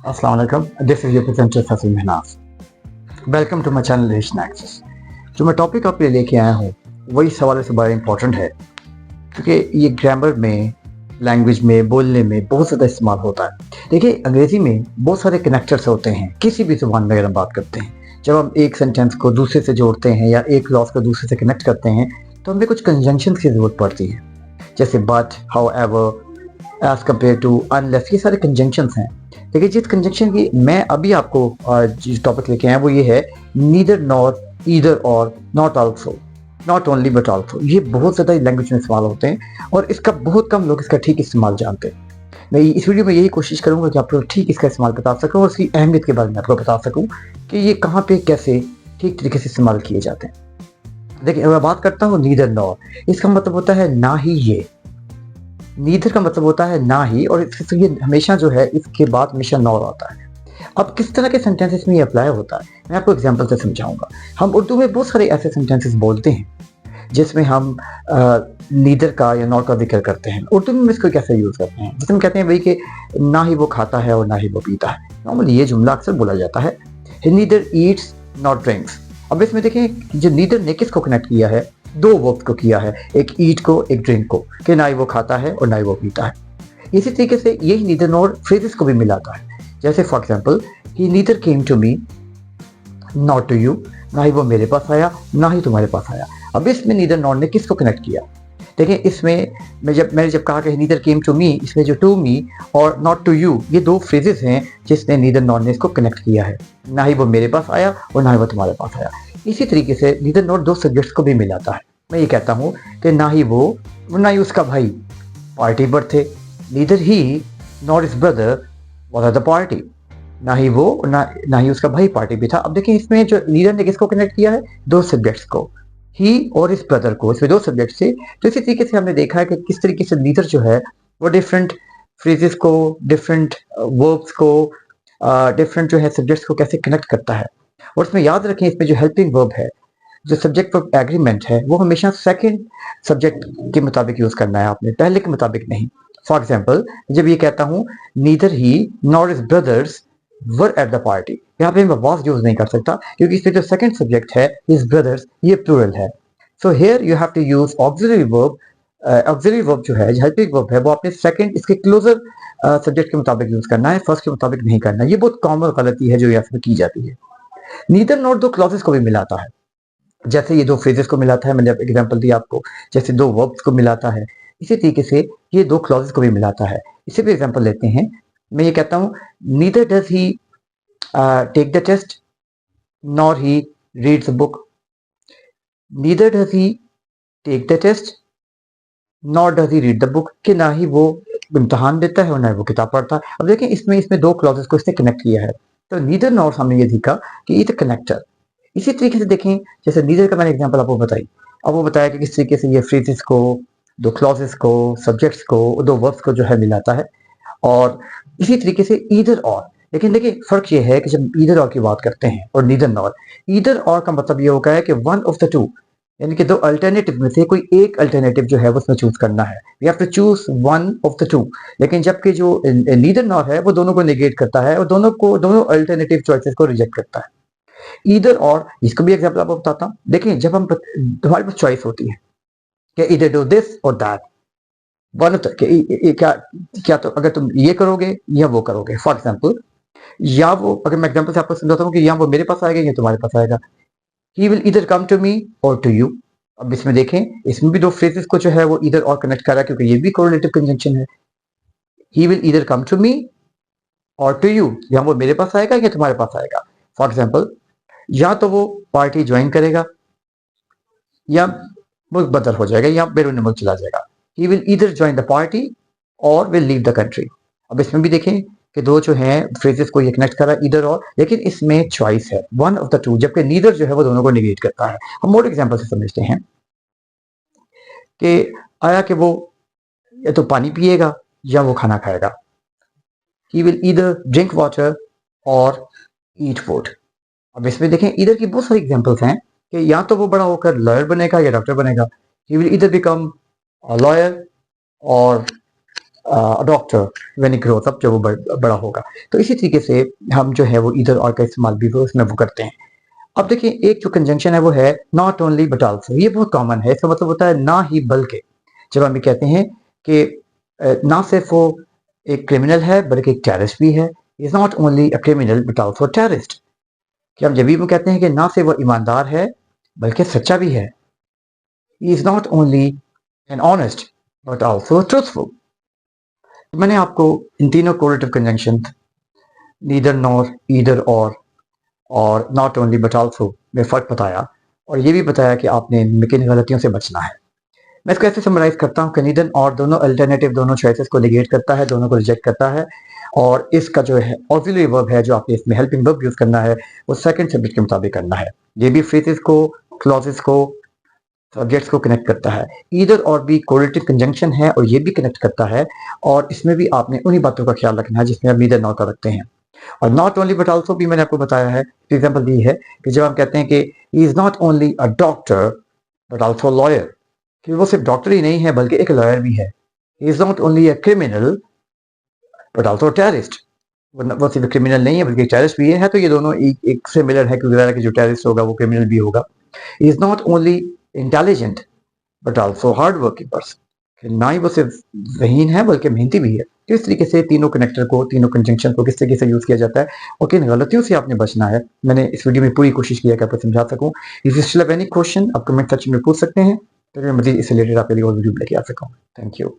Assalamu alaikum. This is your presenter Fasil Mehnaz. Welcome to my channel relation access. जो मैं topic आपके लिए लेके आया हूँ वही सवाल से बड़ा इंपॉर्टेंट है, क्योंकि ये ग्रामर में, लैंग्वेज में, बोलने में बहुत ज़्यादा इस्तेमाल होता है। देखिए, अंग्रेज़ी में बहुत सारे कनेक्टर्स होते हैं किसी भी ज़ुबान में। अगर हम बात करते हैं, जब हम एक सेंटेंस को दूसरे से जोड़ते हैं या एक क्लॉज को दूसरे से कनेक्ट करते हैं, तो हमें कुछ कंजंक्शंस की ज़रूरत पड़ती है, जैसे but, however, as compare to, unless. ये सारे कंजंक्शंस हैं। देखिए, जिस कंजंक्शन की मैं अभी आपको जिस टॉपिक लेके आया वो ये है नीदर नॉर, ईदर और, not also, not only but also. ये बहुत ज़्यादा लैंग्वेज में इस्तेमाल होते हैं और इसका बहुत कम लोग इसका ठीक इस्तेमाल जानते हैं। मैं इस वीडियो में यही कोशिश करूंगा कि आपको ठीक इसका इस्तेमाल बता सकूं और उसकी अहमियत के बारे में आपको बता सकूं कि ये कहाँ पे कैसे ठीक तरीके से इस्तेमाल किए जाते हैं। देखिए, मैं बात करता हूँ नीदर नॉर। इसका मतलब होता है ना ही ये। नीदर का मतलब होता है ना ही, और ये हमेशा जो है इसके बाद हमेशा नॉर आता है। अब किस तरह के सेंटेंसेस में ये अप्लाई होता है, मैं आपको एग्जांपल से समझाऊंगा। हम उर्दू में बहुत सारे ऐसे सेंटेंसेस बोलते हैं जिसमें हम नीदर का या नॉर का जिक्र करते हैं। उर्दू में इसको कैसे यूज़ करते हैं, जिसमें कहते हैं भाई कि ना ही वो खाता है और ना ही वो पीता है। नॉर्मली ये जुमला अक्सर बोला जाता है, ही नीदर ईट्स नॉट ड्रिंक्स। अब इसमें देखें जो नीदर ने किसको कनेक्ट किया है, दो वर्ब्स को किया है, एक ईट को, एक ड्रिंक को, कि ना ही वो खाता है और ना ही वो पीता है। इसी तरीके से यही नीदर नॉर फ्रेजेस को भी मिलाता है। जैसे for example, he neither came to me not to you, ना ही वो मेरे पास आया ना ही तुम्हारे पास आया। अब इसमें नीदर नॉर ने किसको कनेक्ट किया? देखिए, इसमें मैंने जब कहा कि नीदर केम टू मी, इसमें जो टू मी और नॉट टू यू, ये दो फ्रेजेस हैं जिसने नीदर नॉर ने इसको कनेक्ट किया है। ना ही वो मेरे पास आया और ना ही वो तुम्हारे पास आया। इसी तरीके से नीदर नॉर दो सब्जेक्ट्स को भी मिलाता है। मैं ये कहता हूँ कि ना ही वो ना ही उसका भाई पार्टी पर थे। Neither he nor his brother was at the party. ना ही वो ना ही उसका भाई पार्टी भी था। अब देखिए, इसमें जो नीदर ने किसको कनेक्ट किया है, दो सब्जेक्ट्स को, ही और इस ब्रदर को। इसमें दो सब्जेक्ट थे। तो इसी तरीके से हमने देखा है कि किस तरीके से नीदर जो है वो डिफरेंट फ्रेजेस को, डिफरेंट वर्ब्स को, डिफरेंट जो है सब्जेक्ट्स को कैसे कनेक्ट करता है। और इसमें याद रखें, इसमें जो हेल्पिंग वर्ब है, जो सब्जेक्ट वर्ब एग्रीमेंट है, वो हमेशा सेकंड सब्जेक्ट के मुताबिक यूज करना है आपने, पहले के मुताबिक नहीं। फॉर एग्जाम्पल, जब ये कहता हूँ neither he nor his brothers were at the party, यहाँ पे मैं वाज यूज नहीं कर सकता क्योंकि इसमें जो सेकंड सब्जेक्ट है हिज ब्रदर्स, ये प्लूरल है। So here you have to use auxiliary verb. Auxiliary verb जो है, हेल्पिंग वर्ब है, वो आपने सेकंड इसके क्लोजर सब्जेक्ट के मुताबिक यूज करना है, फर्स्ट के मुताबिक नहीं करना। ये बहुत कॉमन गलती है जो यहाँ पे की जाती है। नीदर नॉर दो क्लॉजेस को भी मिलाता है। जैसे ये दो फ्रेजेस को मिलाता है, मैंने एग्जांपल दिया आपको, जैसे दो वर्ब्स को मिलाता है, इसी तरीके से ये दो क्लॉजेस को भी मिलाता है। इसे भी एग्जांपल लेते हैं। मैं ये कहता हूँ neither does he take the test nor he reads the book. Neither does he take the test nor does he read the book, कि ना ही वो इम्तहान देता है और ना ही वो किताब पढ़ता है। अब देखें, इसमें इसमें दो क्लॉजेस को इसने कनेक्ट किया है। तो नीदर नॉर हमने ये देखा कि इज कनेक्टर। इसी तरीके से देखें, जैसे नीदर का मैंने एग्जांपल आपको बताई, अब वो बताया कि किस तरीके से ये फ्रेजेस को, दो क्लॉजेस को, सब्जेक्ट्स को, दो वर्ब्स को जो है मिलाता है। और इसी तरीके से ईदर और। लेकिन देखिए, फर्क ये है कि जब ईदर और की बात करते हैं और नीदर नॉर, ईदर और का मतलब ये होगा है कि वन ऑफ द टू, यानी कि दो अल्टरनेटिव में से कोई एक अल्टरनेटिव जो है वो उसमें चूज करना है। We have to choose one of the two. लेकिन जबकि जो नीदर नॉर है वो दोनों को नेगेट करता है और दोनों अल्टरनेटिव चॉइसेस को रिजेक्ट करता है। ईदर और, इसको भी एग्जांपल आपको बताता हूँ। देखिए, जब हम हमारे पास चॉइस होती है कि इधर डू दिस और दैट, वन ऑफ क्या क्या, तो अगर तुम ये करोगे या वो करोगे। फॉर एग्जाम्पल, या वो, अगर मैं एग्जाम्पल से आपको समझाता हूँ कि या वो मेरे पास आएगा या तुम्हारे पास आएगा। ही विल इधर कम टू मी और टू यू। अब इसमें देखें, इसमें भी दो फ्रेजेस को जो है वो इधर और कनेक्ट कर रहा है, क्योंकि ये भी कोरिलेटिव कंजंक्शन है। ही विल इधर कम टू मी और टू यू, या वो मेरे पास आएगा या तुम्हारे पास आएगा। फॉर एग्जाम्पल, या तो वो पार्टी ज्वाइन करेगा या मुल्क बदल हो जाएगा या बैरून मुल्क चला जाएगा। ही will either join the party और विल लीव द कंट्री। अब इसमें भी देखें कि दो जो हैं फ्रेजेस को ये कनेक्ट कर रहा है, ईदर और, लेकिन इसमें चॉइस है वन ऑफ द टू, जबकि नीदर जो है वो दोनों को निगेट करता है। हम मोर एग्जांपल से समझते हैं कि आया कि वो या तो पानी पिएगा या वो खाना खाएगा। ही विल ईदर ड्रिंक वाटर और ईट फूड। अब इसमें देखें, ईदर की बहुत सारी एग्जांपल्स हैं कि या तो वो बड़ा होकर लॉयर बनेगा या डॉक्टर बनेगा। He will either become a lawyer or doctor when he grows up, जब वो बड़ा होगा। तो इसी तरीके से हम जो है वो ईदर और का इस्तेमाल भी उसमें वो करते हैं। अब देखिए, एक जो कंजंक्शन है वो है नॉट ओनली बट आल्सो। ये बहुत कॉमन है, इसका मतलब होता है ना ही बल्कि। जब हम ये कहते हैं कि ना सिर्फ वो एक क्रिमिनल है बल्कि एक टेररिस्ट भी है, is not only a criminal but also terrorist. कि हम जब भी वो कहते हैं कि ना सिर्फ वो ईमानदार है बल्कि सच्चा भी है, he is not only an honest but also truthful. मैंने आपको इन तीनों correlative conjunction, neither nor, either और नॉट ओनली बट आल्सो में फ़र्क बताया, और ये भी बताया कि आपने इनमें किन गलतियों से बचना है। मैं इसको ऐसे समराइज़ करता हूँ कि नीदर और दोनों अल्टरनेटिव, दोनों चॉइसेस को नेगेट करता है, दोनों को रिजेक्ट करता है, और इसका जो है ऑक्सिलरी वर्ब है जो आपने इसमें हेल्पिंग वर्ब यूज़ करना है, वो सेकंड सब्जेक्ट के मुताबिक करना है। ये भी फ्रेजेस को, क्लॉजेस को, सब्जेक्ट्स को कनेक्ट करता है। ईदर और भी कोरिलेटिव कंजंक्शन है और ये भी कनेक्ट करता है, और इसमें भी आपने उन्हीं बातों का ख्याल रखना है जिसमें आप नीदर नॉर का रखते हैं। और नॉट ओनली बट आल्सो भी मैंने आपको बताया है। एग्जाम्पल दी है कि जब हम कहते हैं कि he is not only a doctor but also lawyer, कि वो सिर्फ डॉक्टर ही नहीं है बल्कि एक लॉयर भी है। He is not only a criminal but also terrorist, वो सिर्फ क्रिमिनल नहीं है बल्कि टेररिस्ट भी है। तो ये दोनों एक से मिलर है, क्योंकि जो टेररिस्ट होगा वो क्रिमिनल भी होगा। He is not only intelligent but also hard working person, कि ना ही वो सिर्फ ज़हीन है बल्कि मेहनती भी है। तो इस तरीके से तीनों कनेक्टर को, तीनों कंजंक्शन को किस तरीके से यूज़ किया जाता है और किन गलतियों से आपने बचना है, मैंने इस वीडियो में पूरी कोशिश की है कि आपको समझा सकूँ। If you still have any question, आप कमेंट सेक्शन में पूछ सकते हैं, तो मैं मज़ीद इससे रिलेटेड आपके लिए और वीडियो लेके आ सकूँ। Thank you.